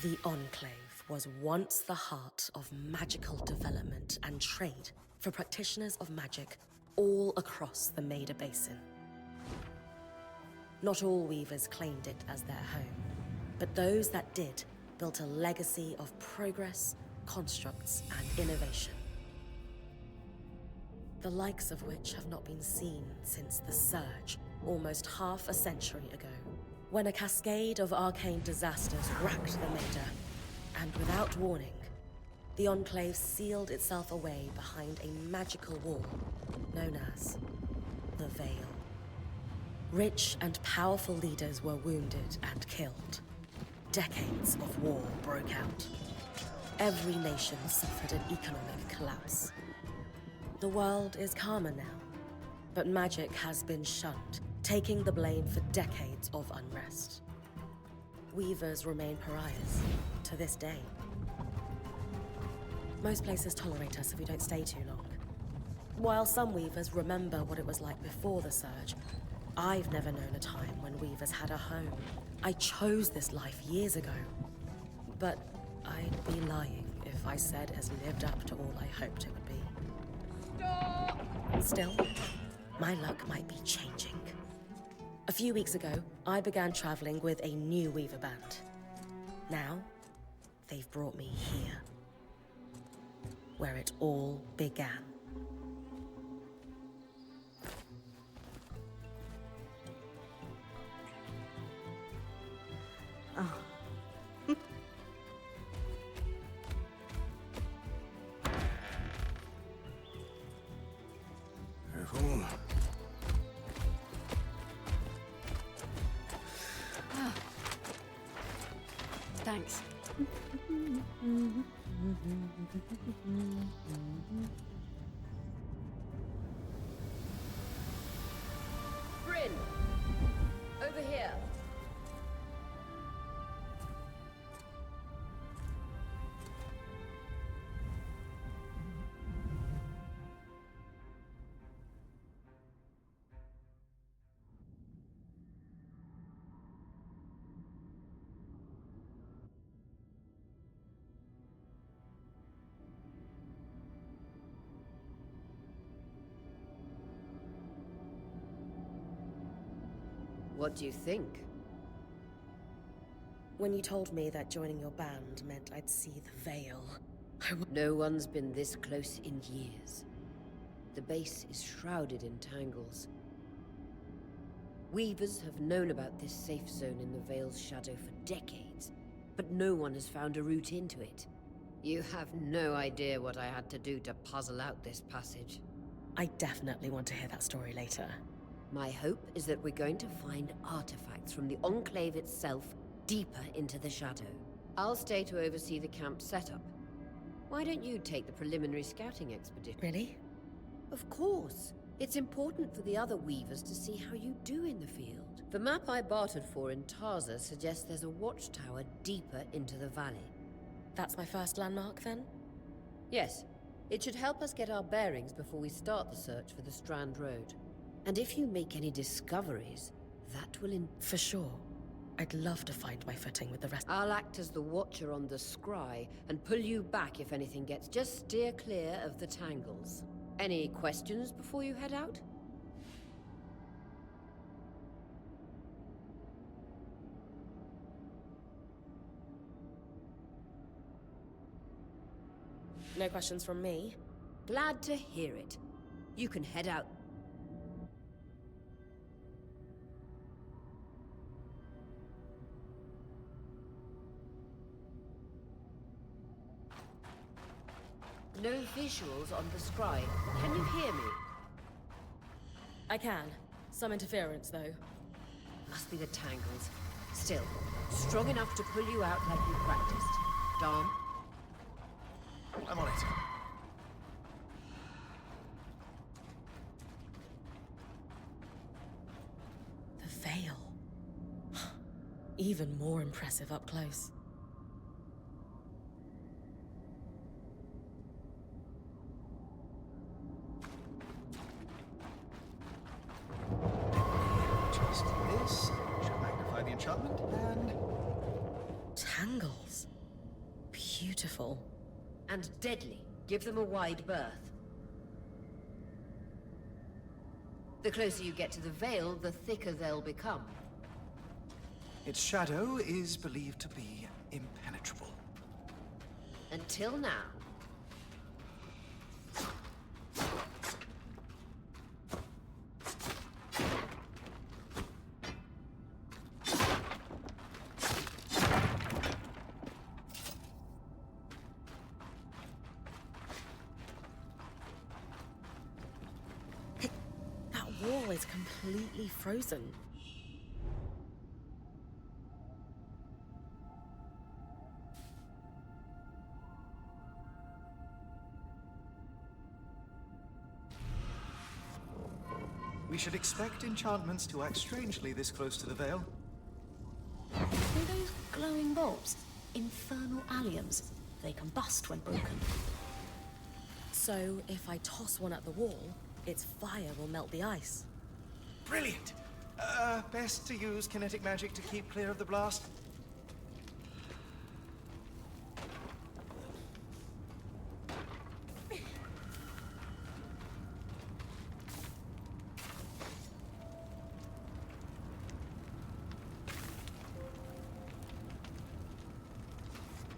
The Enclave was once the heart of magical development and trade for practitioners of magic all across the Maida Basin. Not all weavers claimed it as their home, but those that did built a legacy of progress, constructs, and innovation. The likes of which have not been seen since the Surge, almost half a century ago, when a cascade of arcane disasters racked the Maida, and without warning, the Enclave sealed itself away behind a magical wall known as the Veil. Rich and powerful leaders were wounded and killed. Decades of war broke out. Every nation suffered an economic collapse. The world is calmer now, but magic has been shunned, taking the blame for decades of unrest. Weavers remain pariahs to this day. Most places tolerate us if we don't stay too long. While some weavers remember what it was like before the Surge, I've never known a time when weavers had a home. I chose this life years ago, but I'd be lying if I said it has lived up to all I hoped it would be. Stop! Still, my luck might be changing. A few weeks ago, I began traveling with a new weaver band. Now, they've brought me here, where it all began. Oh. Careful. Ah. Thanks. Bryn! Over here! What do you think? When you told me that joining your band meant I'd see the Veil, No one's been this close in years. The base is shrouded in tangles. Weavers have known about this safe zone in the Veil's shadow for decades, but no one has found a route into it. You have no idea what I had to do to puzzle out this passage. I definitely want to hear that story later. My hope is that we're going to find artifacts from the Enclave itself deeper into the shadow. I'll stay to oversee the camp setup. Why don't you take the preliminary scouting expedition? Really? Of course. It's important for the other weavers to see how you do in the field. The map I bartered for in Tarza suggests there's a watchtower deeper into the valley. That's my first landmark, then? Yes. It should help us get our bearings before we start the search for the Strand Road. And if you make any discoveries, that will For sure. I'd love to find my footing with the rest. I'll act as the watcher on the scry and pull you back if anything gets. Just steer clear of the tangles. Any questions before you head out? No questions from me? Glad to hear it. You can head out. No visuals on the scry. Can you hear me? I can. Some interference, though. Must be the tangles. Still, strong enough to pull you out like you practiced. Dom? I'm on it. The Veil. Even more impressive up close. Just this should magnify the enchantment, and Tangles. Beautiful. And deadly. Give them a wide berth. The closer you get to the Veil, the thicker they'll become. Its shadow is believed to be impenetrable. Until now. That wall is completely frozen. We should expect enchantments to act strangely this close to the Veil. Are those glowing bulbs? Infernal alliums. They combust when broken. So, if I toss one at the wall, its fire will melt the ice. Brilliant! Best to use kinetic magic to keep clear of the blast.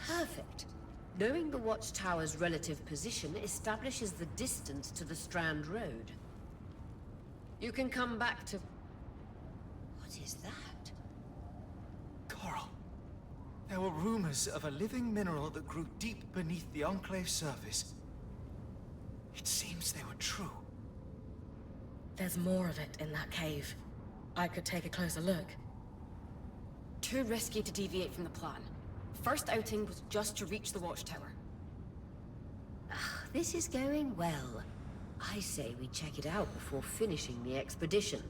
Perfect. Knowing the watchtower's relative position establishes the distance to the Strand Road. You can come back to... What is that? Coral. There were rumors of a living mineral that grew deep beneath the Enclave's surface. It seems they were true. There's more of it in that cave. I could take a closer look. Too risky to deviate from the plan. First outing was just to reach the watchtower. This is going well. I say we check it out before finishing the expedition.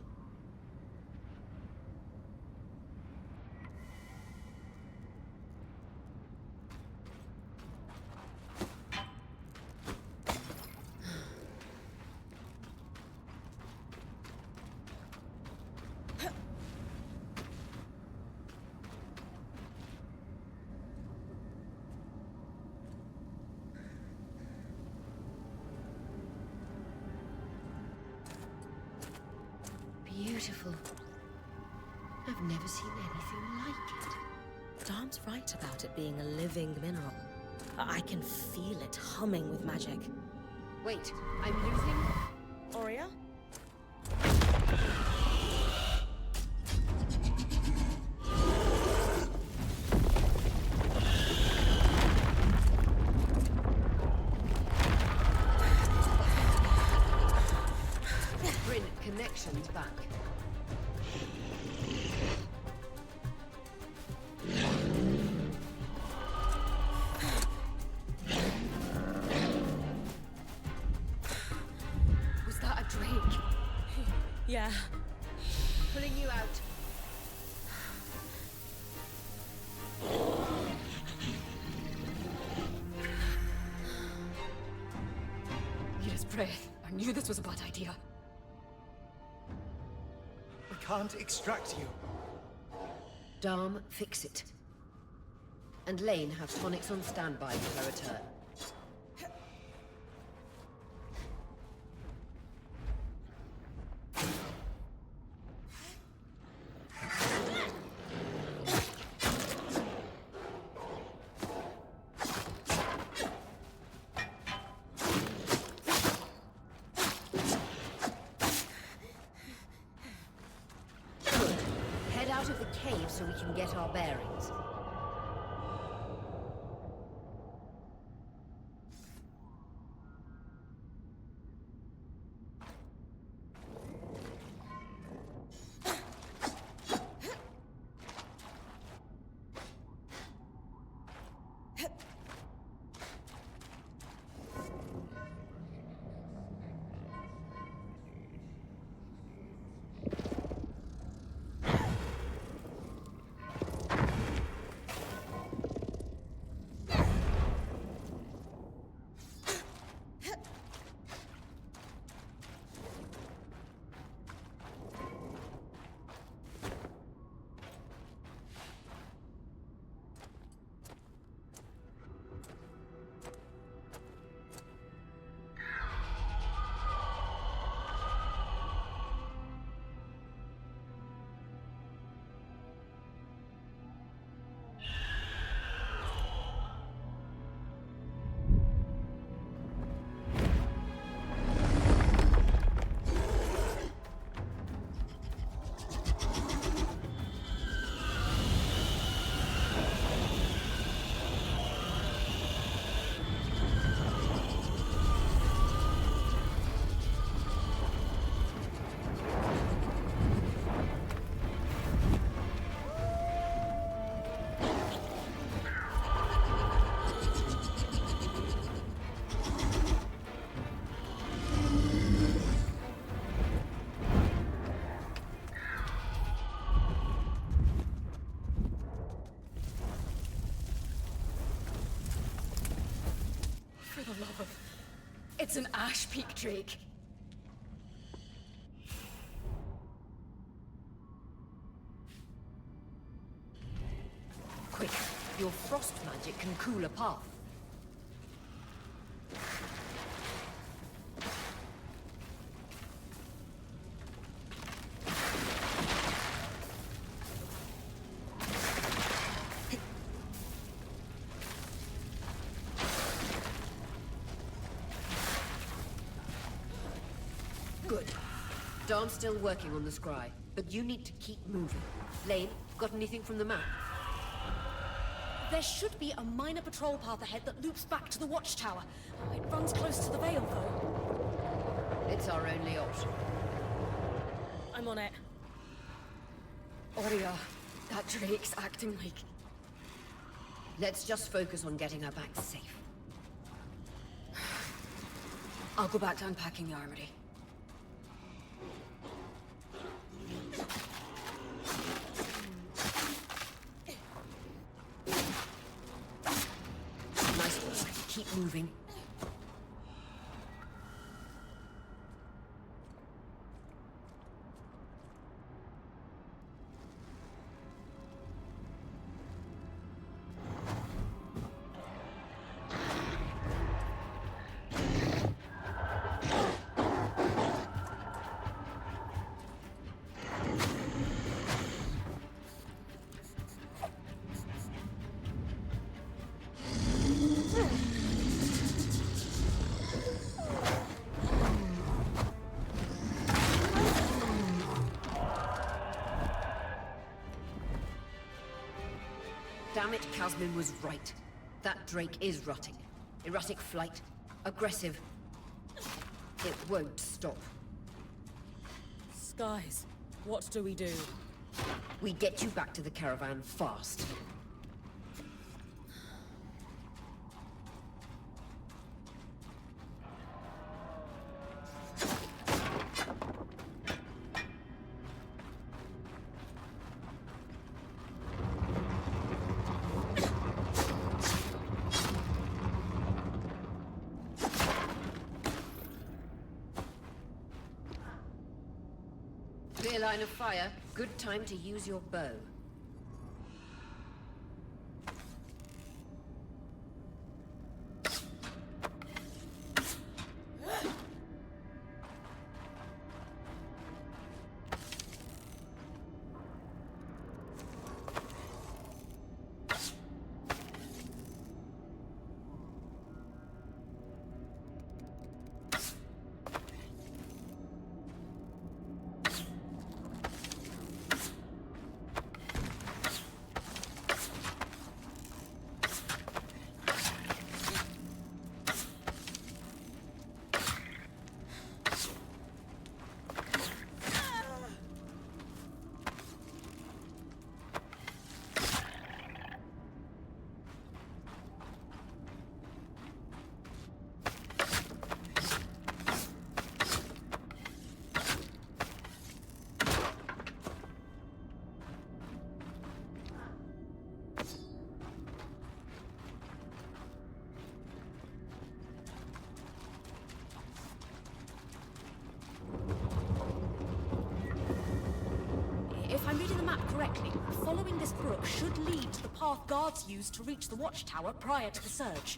Beautiful. I've never seen anything like it. Darm's right about it being a living mineral. I can feel it humming with magic. Wait, I'm losing... Aurea? Bryn, connections back. Was that a drake? Yeah. Pulling you out. Yes, breath. I knew this was a bad idea. We can't extract you. Darm, fix it. And Lane have tonics on standby for her return. Good. Head out of the cave so we can get our bearings. It's an Ash Peak Drake. Quick, your frost magic can cool a path. Good. Darn's still working on the scry, but you need to keep moving. Lane, got anything from the map? There should be a minor patrol path ahead that loops back to the watchtower. It runs close to the Vale, though. It's our only option. I'm on it. Aurea, that Drake's acting like... Let's just focus on getting her back safe. I'll go back to unpacking the armory. Nice work. Keep moving. Damn it, Casmin was right. That Drake is rutting. Erratic flight. Aggressive. It won't stop. Skies, what do we do? We get you back to the caravan fast. Clear line of fire. Good time to use your bow. If I'm reading the map correctly, following this brook should lead to the path guards used to reach the watchtower prior to the surge.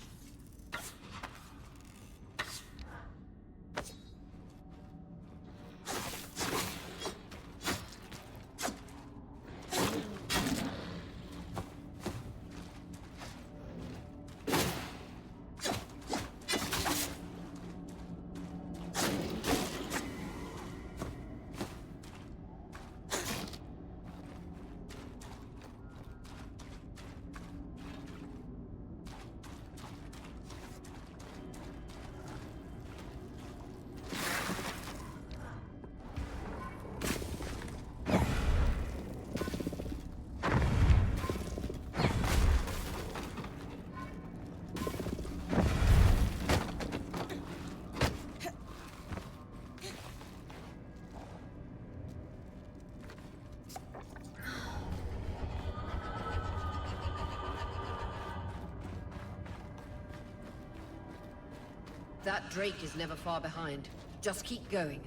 That Drake is never far behind. Just keep going.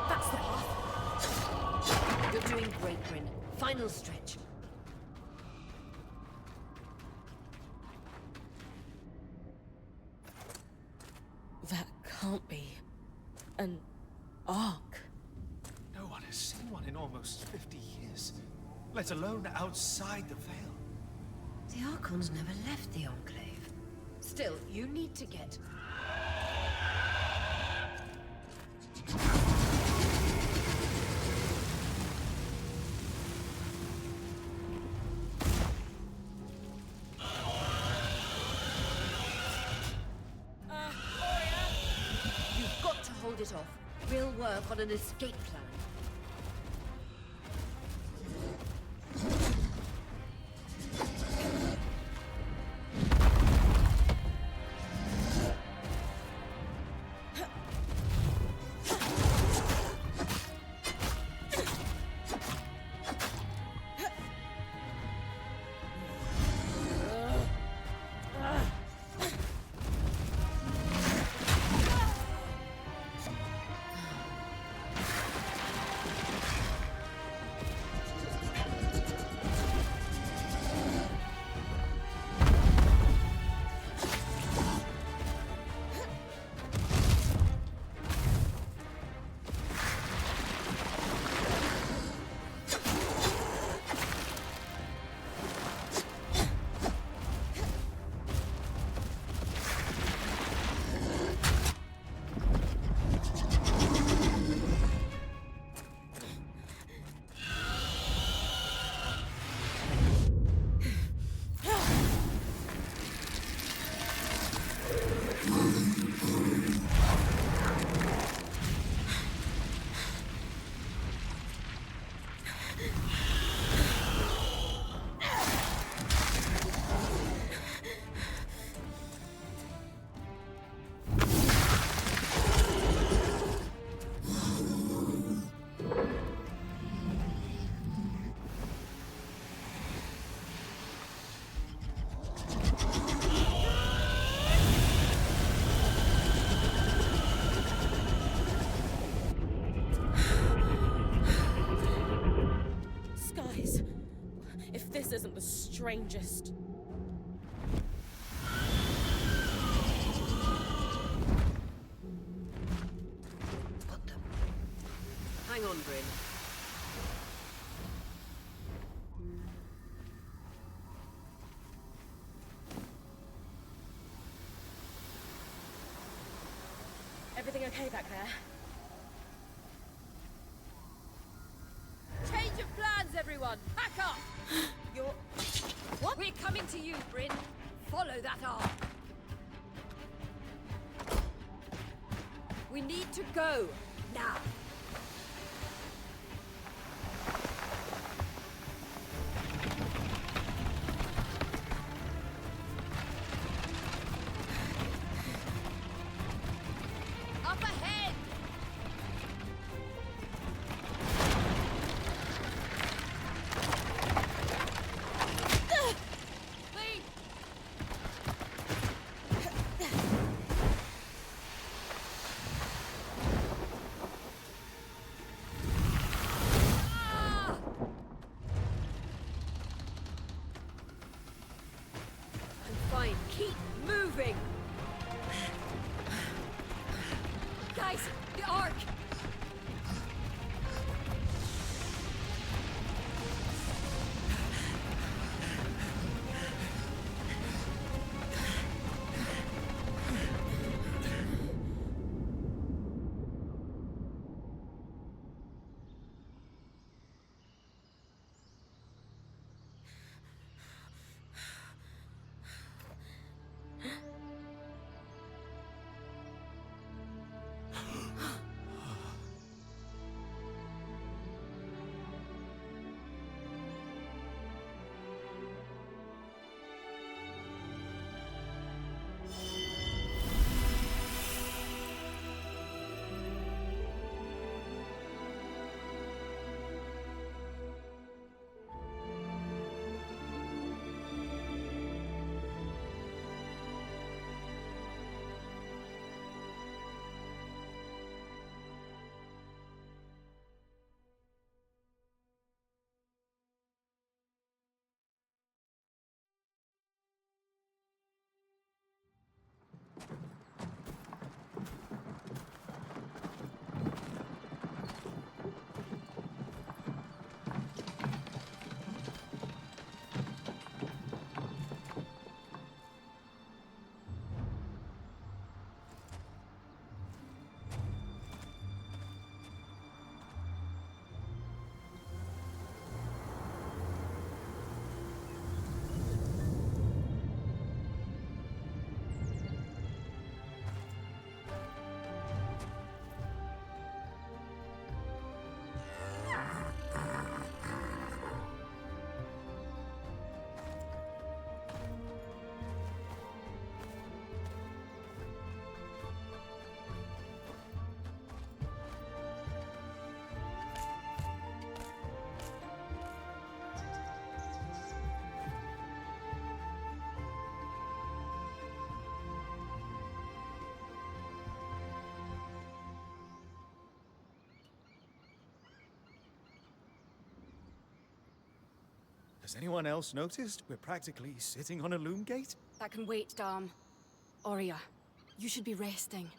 That's the path. You're doing great, Bryn. Final stretch. That can't be an ark. No one has seen one in almost 50 years, let alone outside the Veil. The Archons never left the Enclave. Still, you need to get... You've got to hold it off. We'll work on an escape plan. Skies. If this isn't the strangest. What the... Hang on, Bryn. Everything okay back there? Change of plans, everyone! Pack up! You're... What? We're coming to you, Bryn. Follow that arc. We need to go. Now. Up ahead! Lead! Has anyone else noticed we're practically sitting on a loom gate? That can wait, Dom. Aurea, you should be resting.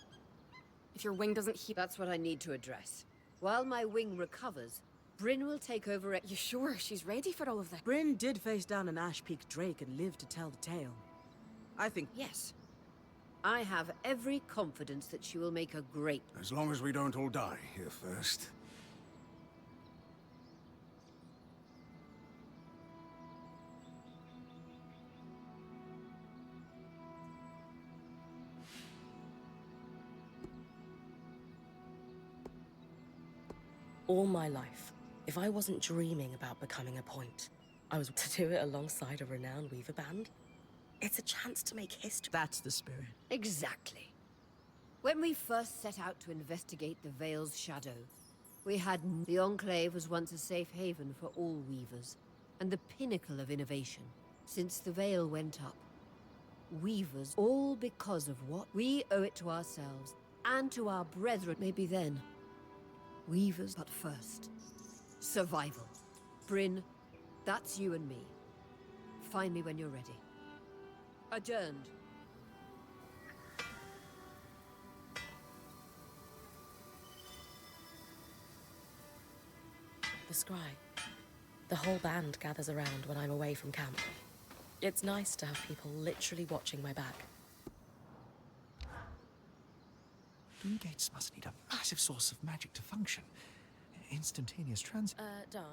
If your wing doesn't heal... That's what I need to address. While my wing recovers, Bryn will take over You sure she's ready for all of this? Bryn did face down an Ash Peak Drake and lived to tell the tale. I think... Yes. I have every confidence that she will make a great... As long as we don't all die here first. All my life, if I wasn't dreaming about becoming a point, I was to do it alongside a renowned weaver band. It's a chance to make history. That's the spirit. Exactly. When we first set out to investigate the Veil's shadow, we had... The Enclave was once a safe haven for all weavers, and the pinnacle of innovation. Since the Veil went up, weavers, all because of what? We owe it to ourselves, and to our brethren. Maybe then, weavers, but first, survival. Bryn, that's you and me. Find me when you're ready. Adjourned. The scry. The whole band gathers around when I'm away from camp. It's nice to have people literally watching my back. Loom gates must need a massive source of magic to function. Instantaneous trans... Dom?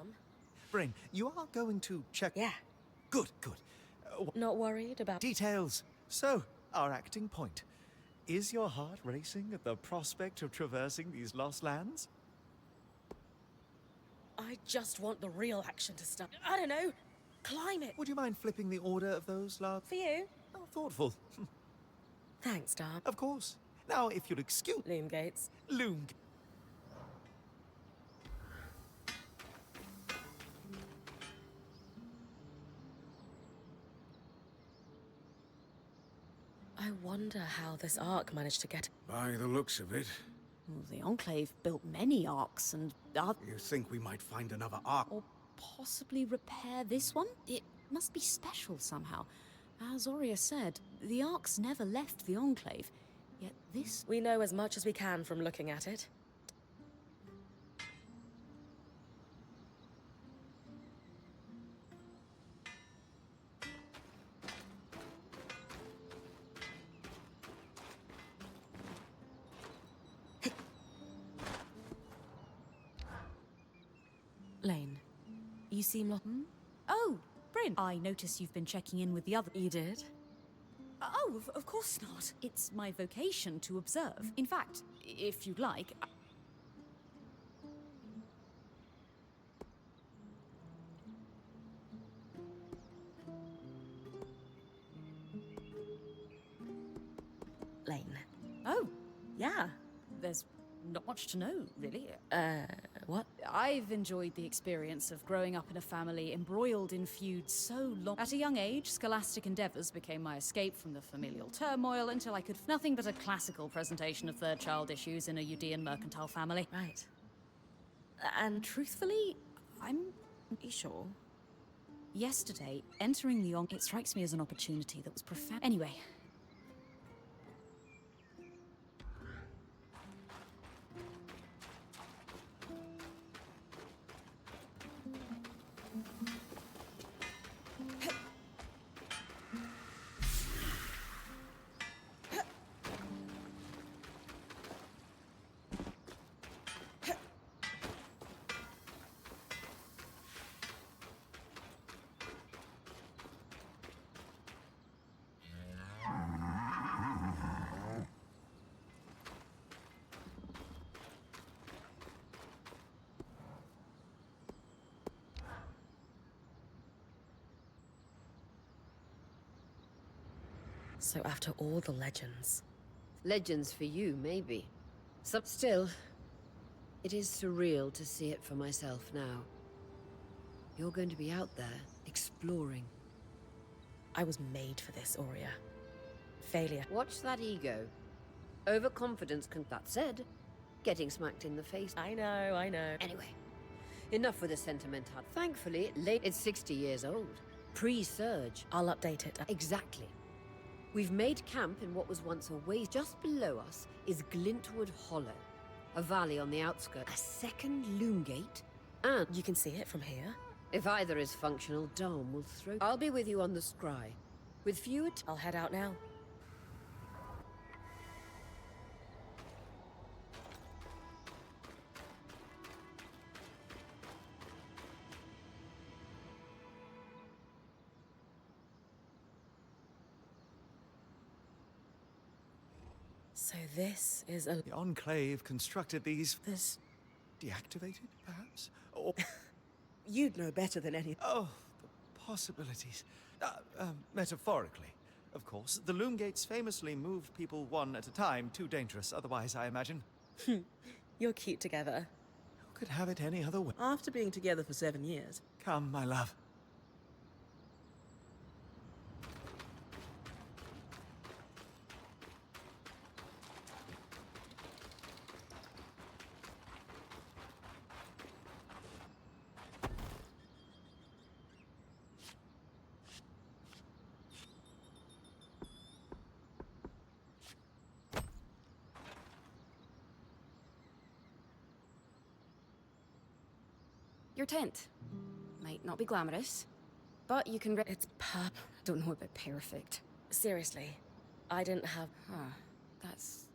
Bryn, you are going to check... Yeah. Good, good. Not worried about... Details. So, our acting point. Is your heart racing at the prospect of traversing these lost lands? I just want the real action to start. I don't know. Climb it. Would you mind flipping the order of those last... For you? Oh, thoughtful. Thanks, Dom. Of course. Now, if you'll excuse... Loom gates. Loom... I wonder how this arc managed to get... By the looks of it, Well, the Enclave built many arcs and... you think we might find another ark? Or possibly repair this one? It must be special somehow. As Aurea said, the arcs never left the Enclave. Yet this... We know as much as we can from looking at it. Lane, you seem like... Oh, Bryn! I notice you've been checking in with the other... You did? Oh, of course not. It's my vocation to observe. In fact, if you'd like... Lane. Oh, Yeah. there's not much to know, really. What? I've enjoyed the experience of growing up in a family embroiled in feuds so long. At a young age, scholastic endeavors became my escape from the familial turmoil until I could... Nothing but a classical presentation of third child issues in a Udean mercantile family. Right. And Truthfully, I'm pretty sure. Yesterday, entering the it strikes me as an opportunity that was profound. Anyway. so after all the legends... Legends for you, maybe. Still, it is surreal to see it for myself now. You're going to be out there, exploring. I was made for this, Aurea. Failure. Watch that ego. Overconfidence can... That said, getting smacked in the face... I know. Anyway, Enough with the sentimental. Thankfully, it's 60 years old. Pre-surge. I'll update it. Exactly. We've made camp in what was once a way. Just below us is Glintwood Hollow, a valley on the outskirts. A second loom gate, and You can see it from here. if either is functional, Dom will throw. I'll be with you on the scry. With fewer. I'll head out now. So this is a... The Enclave constructed these This... deactivated, perhaps? Or, You'd know better than any... oh, the possibilities. Metaphorically, of course. The loom gates famously moved people one at a time. Too dangerous, otherwise, I imagine. You're cute together. Who could have it any other way? After being together for 7 years. Come, my love. Your tent. Might not be glamorous, but you can It's purple. Don't know about perfect. Seriously, I didn't have... Huh. That's...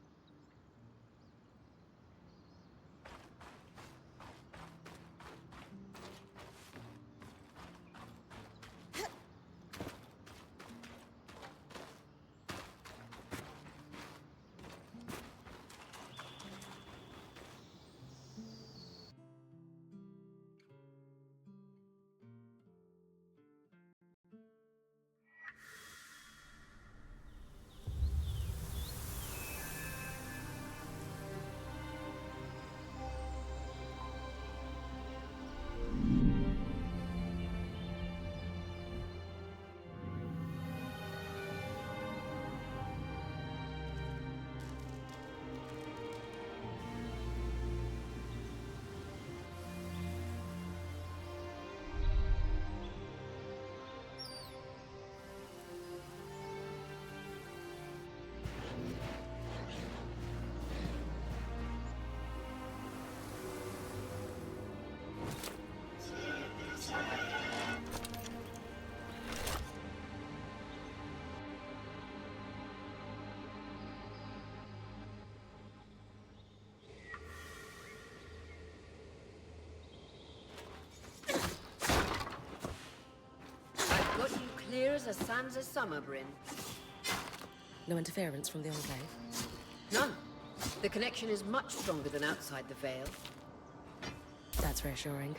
I've got you clear as a Sansa summer brin. No interference from the Enclave. None. The connection is much stronger than outside the Vale. That's reassuring.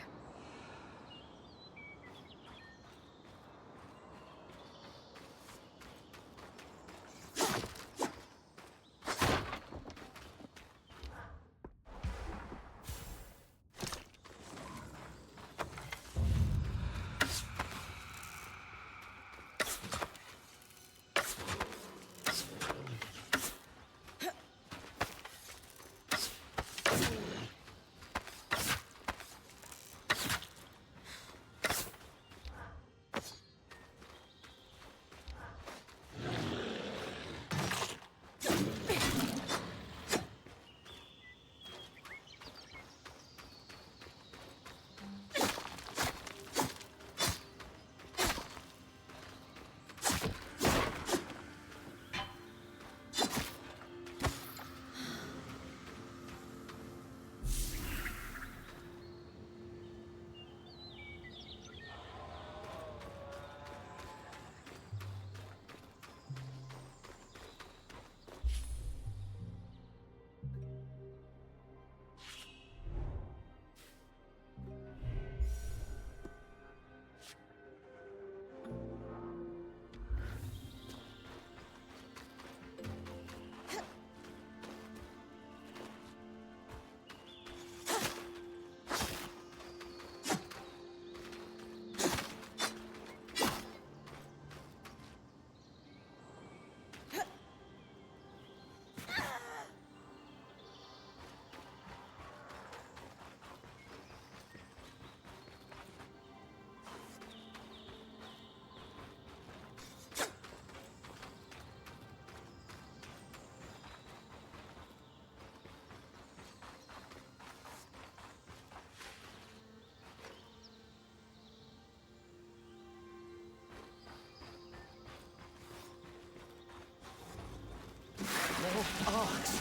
Ox.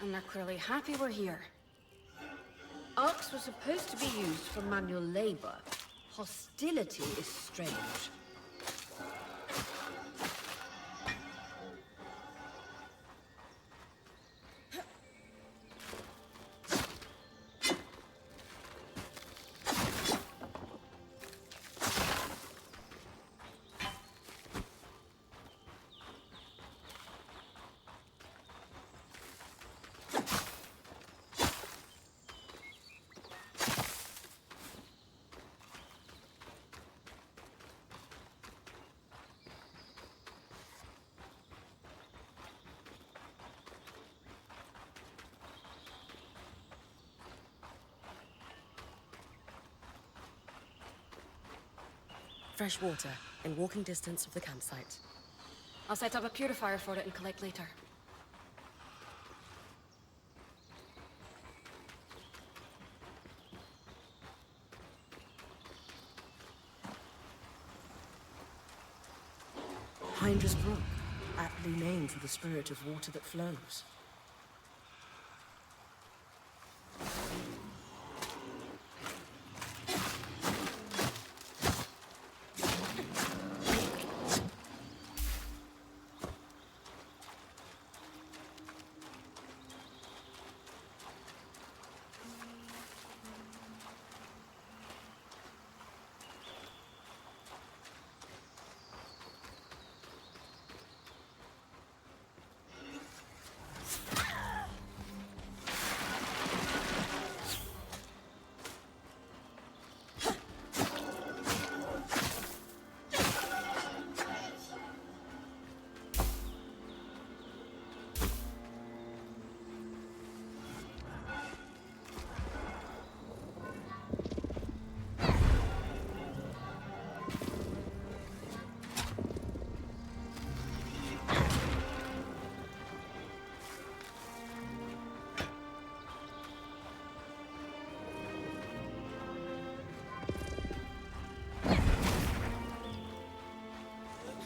And they're clearly happy we're here. Arcs were supposed to be used for manual labor. Hostility is strange. Fresh water, in walking distance of the campsite. I'll set up a purifier for it and collect later. Hydra's Brook, aptly named for the spirit of water that flows.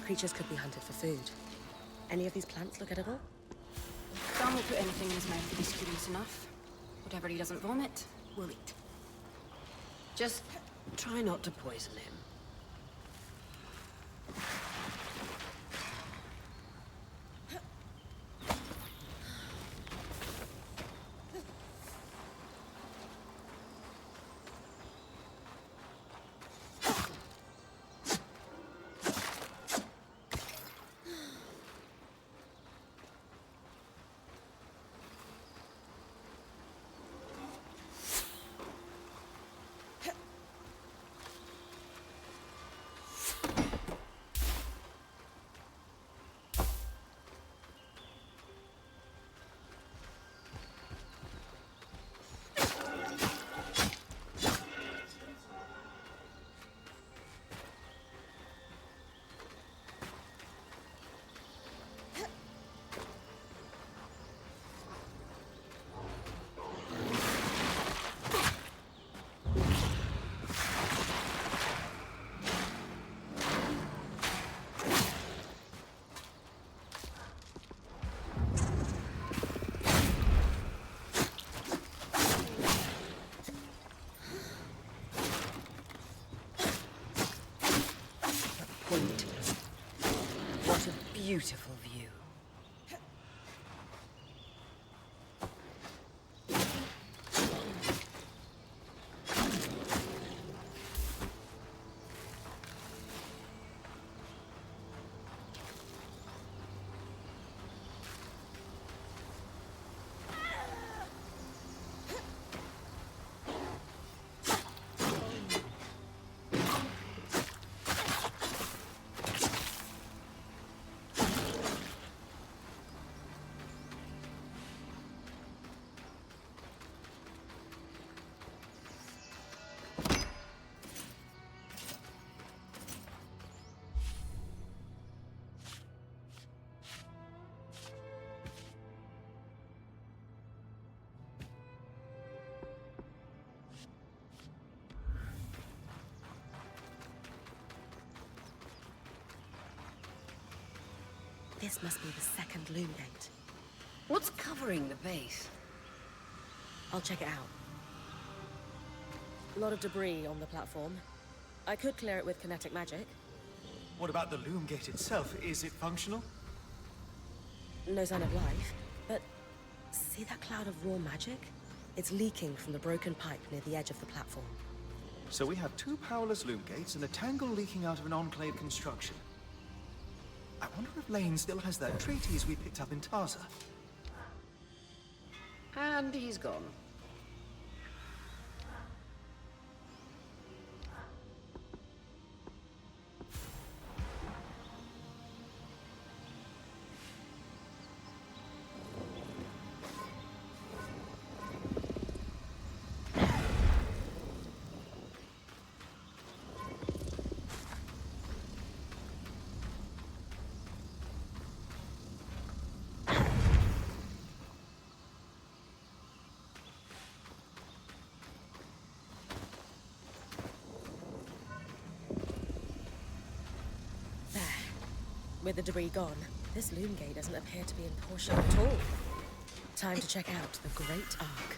Creatures could be hunted for food. Any of these plants look edible? Sam will put anything in his mouth if he's curious enough. Whatever he doesn't vomit, we'll eat. Just try not to poison him. What a beautiful view. This must be the second loom gate. What's covering the base? I'll check it out. A lot of debris on the platform. I could clear it with kinetic magic. What about the loom gate itself? Is it functional? No sign of life, but see that cloud of raw magic? It's leaking from the broken pipe near the edge of the platform. So we have two powerless loom gates and a tangle leaking out of an enclave construction. I wonder if Lane still has that treatise we picked up in Taza. And he's gone. With the debris gone, this loom gate doesn't appear to be in poor shape at all. Time to check out the Great Ark.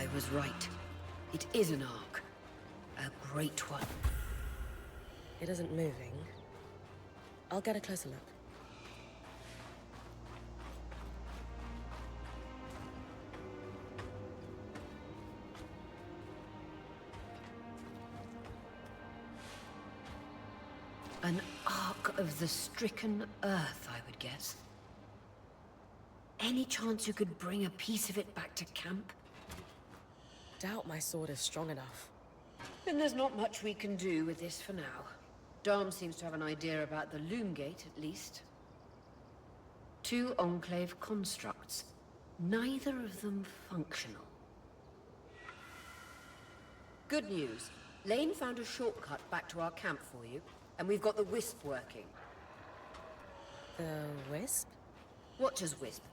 I was right. It is an ark. A great one. It isn't moving. I'll get a closer look. An ark of the stricken earth, I would guess. Any chance you could bring a piece of it back to camp? Doubt my sword is strong enough. Then there's not much we can do with this for now. Dom seems to have an idea about the loom gate, at least. Two Enclave constructs. Neither of them functional. Good news. Lane found a shortcut back to our camp for you, and we've got the Wisp working. The Wisp? Watch as Wisp.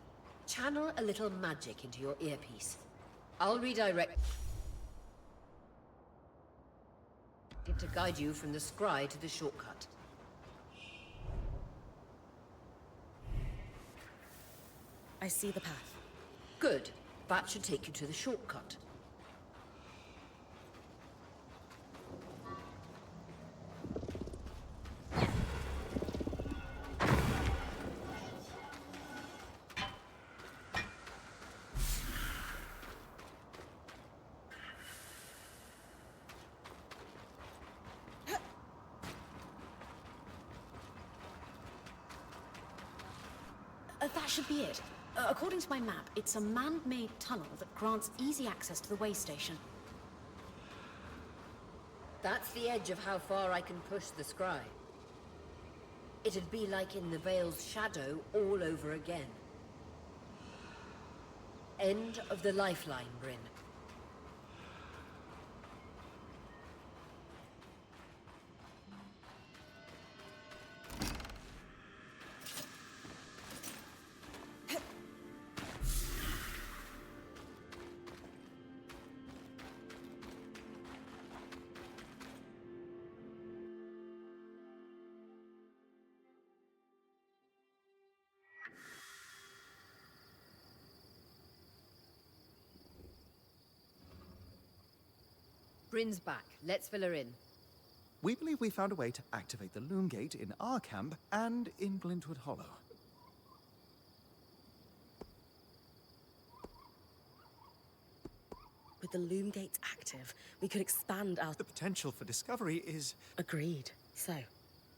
Channel a little magic into your earpiece. I'll redirect it to guide you from the scry to the shortcut. I see the path. Good. That should take you to the shortcut. That should be it. According to my map, it's a man-made tunnel that grants easy access to the way station. That's the edge of how far I can push the scribe. It'd be like in the Veil's shadow all over again. End of the lifeline, Bryn. Bryn's back. Let's fill her in. We believe we found a way to activate the Loom Gate in our camp and in Glintwood Hollow. With the loom gates active, we could expand our... The potential for discovery is... Agreed. So,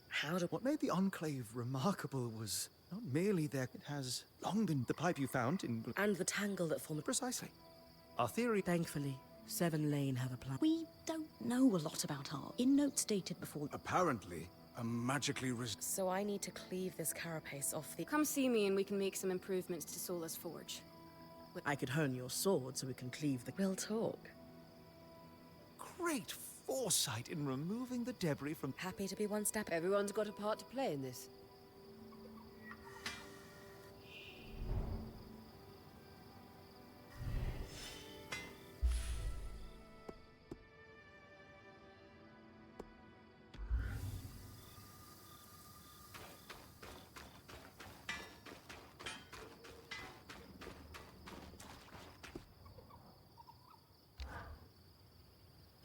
how do... What made the Enclave remarkable was not merely that it has long been the pipe you found in... And the tangle that formed... Precisely. Our theory... Thankfully, Seven Lane have a plan. We don't know a lot about art. In notes dated before... Apparently, a magically So I need to cleave this carapace off the... Come see me and we can make some improvements to Sola's forge. I could hone your sword so we can cleave the... We'll talk. Great foresight in removing the debris from... Happy to be one step... Everyone's got a part to play in this.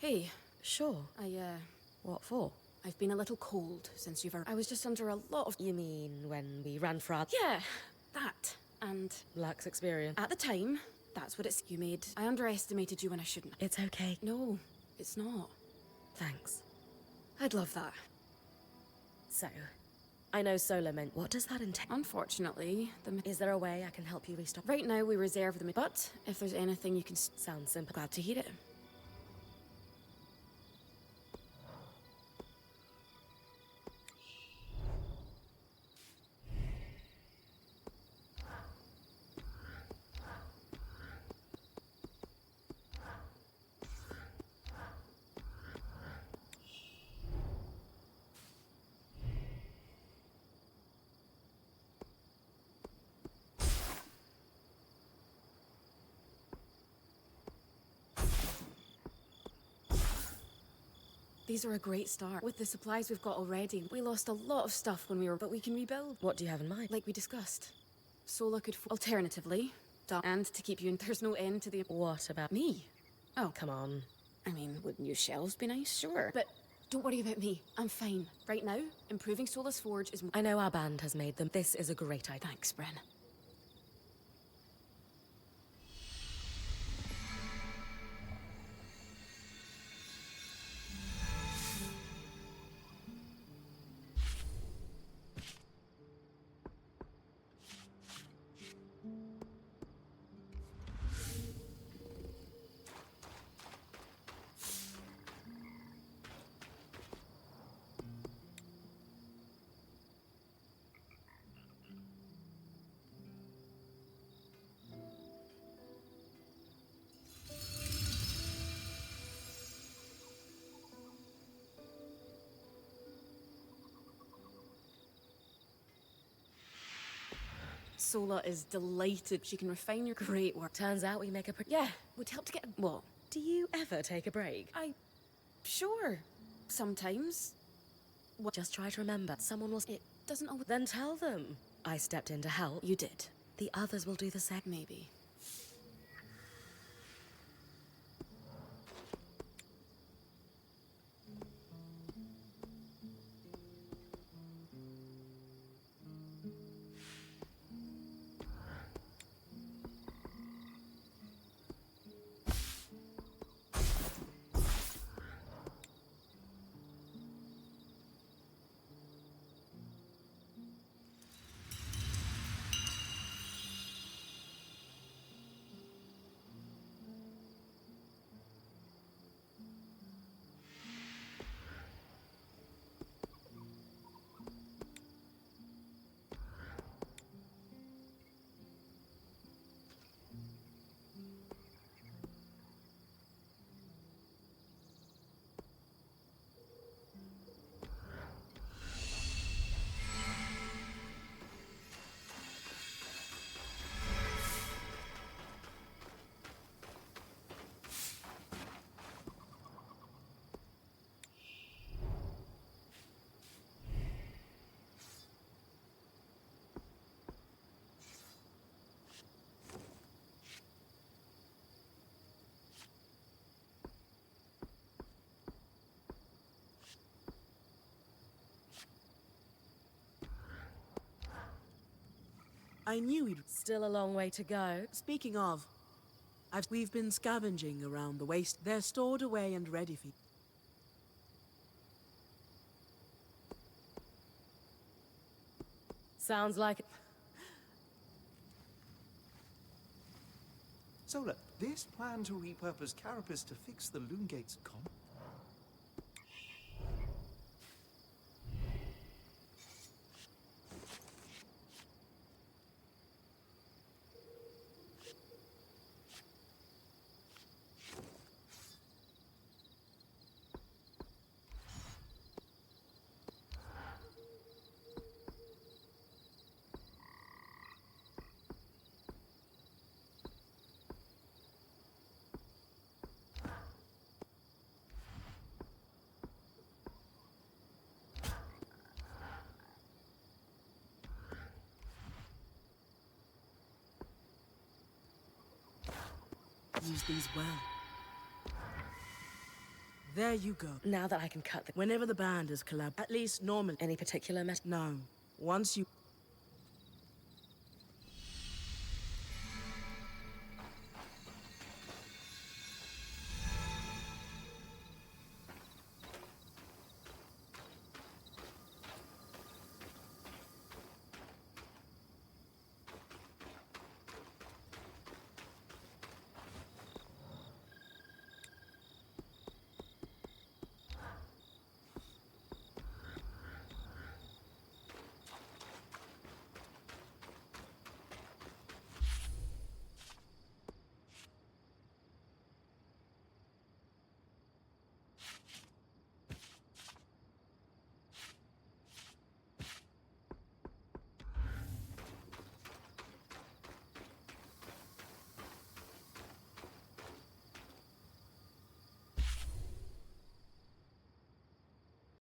Hey, Sure. What for? I've been a little cold since you've arrived. I was just under a lot of... You mean when we ran for our... Yeah, that. And Lux experience? at the time, that's what it's... You made... I underestimated you when I shouldn't. It's okay. No, it's not. Thanks. I'd love that. So, I know Solar meant... What does that entail? Unfortunately, Is there a way I can help you restock? right now we reserve them. But if there's anything you can... Sounds simple. Glad to hear it. These are a great start. With the supplies we've got already, we lost a lot of stuff when we were... But we can rebuild. What do you have in mind? Like we discussed. Sola could... Alternatively, and to keep you in... There's no end to the... What about... Me? Oh, Come on. I mean, would new shelves be nice? Sure. But don't worry about me. I'm fine. Right now, improving Sola's forge is... I know our band has made them. This is a great idea. Thanks, Bren. Sola is delighted she can refine your great work. Turns out we make a... Yeah, would help to get... What? Do you ever take a break? Sure. Sometimes. Just try to remember. Someone was... It doesn't always... Then tell them. I stepped in to help. You did. The others will do the same. Maybe. I knew he'd... Still a long way to go. Speaking of, we've been scavenging around the waste. They're stored away and ready for you. Sounds like... So look, this plan to repurpose Carapace to fix the Loongate's Use these well. There you go. Now that I can cut the... Whenever the band is collab, at least normally. Any particular No. Once you...